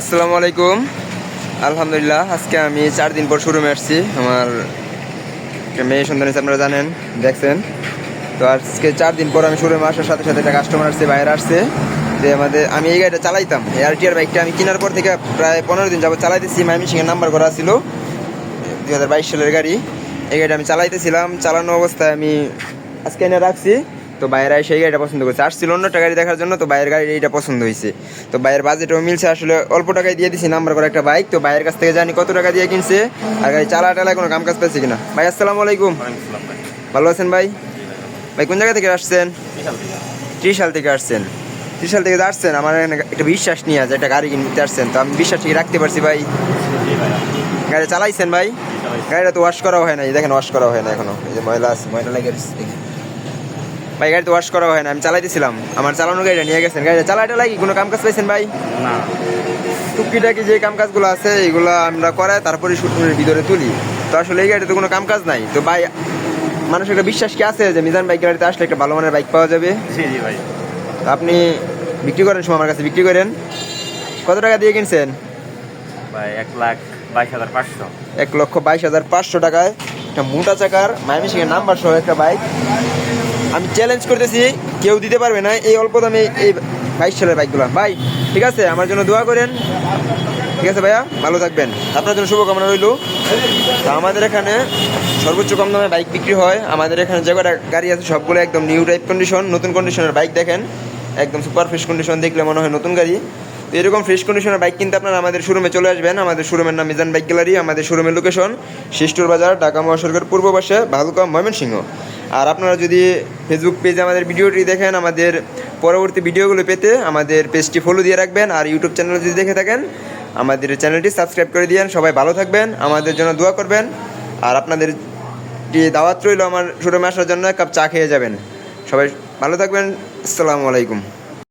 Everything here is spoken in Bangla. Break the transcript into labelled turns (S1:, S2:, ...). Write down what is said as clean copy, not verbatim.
S1: আসসালামু আলাইকুম। আলহামদুলিল্লাহ, আজকে আমি 4 দিন পর শোরুমে আসছি। আমার মেয়ে সন্তান হিসেবে আপনারা জানেন, দেখছেন। তো আজকে 4 দিন পর আমি শোরুমে আসার সাথে সাথে একটা কাস্টমার আসছে, বাইরে আসছে যে আমি এই গাড়িটা চালাইতাম। এই আরটিআর বাইকটা আমি কেনার পর থেকে প্রায় 15 দিন যাবত চালাইতেছি। ময়মনসিংহের নাম্বার করা ছিল, 2022 সালের গাড়ি। এই গাড়িটা আমি চালাইতেছিলাম, চালানো অবস্থায় আমি আজকে এনে রাখছি। তো বাইরে সেই গাড়িটা পছন্দ করছে, আসছিল অন্য একটা গাড়ি দেখার জন্য। তো বাইরের গাড়ি এইটা পছন্দ হয়েছে। তো বাইরের বাজেটও মিলছে, আসলে অল্প টাকায় দিয়ে দিছি নাম্বার করা একটা বাইক। তো বাইরের কাছ থেকে জানি কত টাকা দিয়ে কিনছে আর গাড়ি টালায় কোনো কাম কাজ পেয়েছে কিনা। ভাই আসসালামু আলাইকুম। ভালো আছেন ভাই? ভাই কোন জায়গা থেকে আসছেন? ত্রিশাল থেকে আসছেন? ত্রিশাল থেকে আসছেন আমার একটা বিশ্বাস নিয়ে আছে, একটা গাড়ি কিনতে আসছেন। তো আমি বিশ্বাস ঠিক রাখতে পারছি ভাই। গাড়ি চালাইছেন ভাই? গাড়িটা তো ওয়াশ করা হয় না, দেখেন ওয়াশ করা হয় না এখনো, এই যে ময়লা আছে, ময়লা লেগে গেছে। ভাই গাড়ি তো ওয়াশ করা হয় না, আমি চালাইতেছিলাম, আমার চালানো গাড়িটা নিয়ে গেছেন। গাড়িটা চালাইটা লাগি কোনো কাম কাজ পাইছেন ভাই?
S2: না,
S1: টুকিটাকি যে কাম কাজগুলো আছে এগুলো আমরা করাই, তারপরে শুটের ভিতরে তুলি। তো আসলে এই গাড়িতে কোনো কাম কাজ নাই। তো ভাই মানুষের একটা বিশ্বাস কি আছে যে মিজান বাইক গাড়িতে আসলে একটা ভালো মানের বাইক পাওয়া যাবে?
S2: জি জি ভাই।
S1: তো আপনি বিক্রি করেন সময় আমার কাছে বিক্রি করেন। কত টাকা দিয়ে কিনছেন?
S2: ভাই 1,22,500।
S1: 1,22,500 টাকায় একটা মোটা চাকার ময়মনসিংহের নাম্বার সহ একটা বাইক। আমি চ্যালেঞ্জ করতেছি, কেউ দিতে পারবে না এই অল্প দামে এই 22 সালের বাইকগুলো। ভাই ঠিক আছে, আমার জন্য দোয়া করেন। ঠিক আছে ভাইয়া, ভালো থাকবেন, আপনার জন্য শুভকামনা রইল। তো আমাদের এখানে সর্বোচ্চ কম দামে বাইক বিক্রি হয়। আমাদের এখানে যে কটা গাড়ি আছে সবগুলো একদম নিউ টাইপ কন্ডিশন, নতুন কন্ডিশনের বাইক। দেখেন একদম সুপার ফ্রেশ কন্ডিশন, দেখলে মনে হয় নতুন গাড়ি। তো এরকম ফ্রেশ কন্ডিশনের বাইক কিনতে আপনারা আমাদের শোরুমে চলে আসবেন। আমাদের শোরুমের নাম মিজান বাইক গ্যালারি। আমাদের শোরুমের লোকেশন শিষ্টুর বাজার, ঢাকা মহাসড়কের পূর্ব পাশে, ভালুকা, ময়মনসিংহ। আর আপনারা যদি ফেসবুক পেজে আমাদের ভিডিওটি দেখেন, আমাদের পরবর্তী ভিডিওগুলো পেতে আমাদের পেজটি ফলো দিয়ে রাখবেন। আর ইউটিউব চ্যানেল যদি দেখে থাকেন, আমাদের চ্যানেলটি সাবস্ক্রাইব করে দিয়েন। সবাই ভালো থাকবেন, আমাদের জন্য দোয়া করবেন। আর আপনাদের দাওয়াত রইল আমার শোরুমে আসার জন্য, এক কাপ চা খেয়ে যাবেন। সবাই ভালো থাকবেন। আসসালামু আলাইকুম।